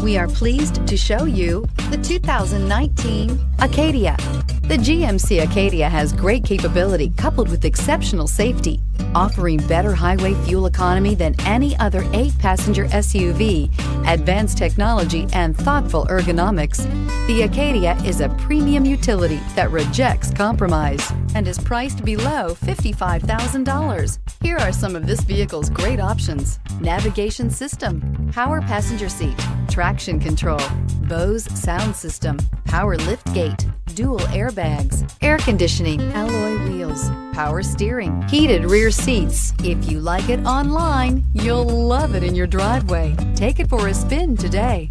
We are pleased to show you the 2019 Acadia. The GMC Acadia has great capability coupled with exceptional safety, offering better highway fuel economy than any other 8-passenger SUV, advanced technology, and thoughtful ergonomics. The Acadia is a premium utility that rejects compromise and is priced below $55,000. Here are some of this vehicle's great options: navigation system, power passenger seat, traction control, Bose sound system, power liftgate, dual airbags, air conditioning, alloy wheels, power steering, heated rear seats. If you like it online, you'll love it in your driveway. Take it for a spin today.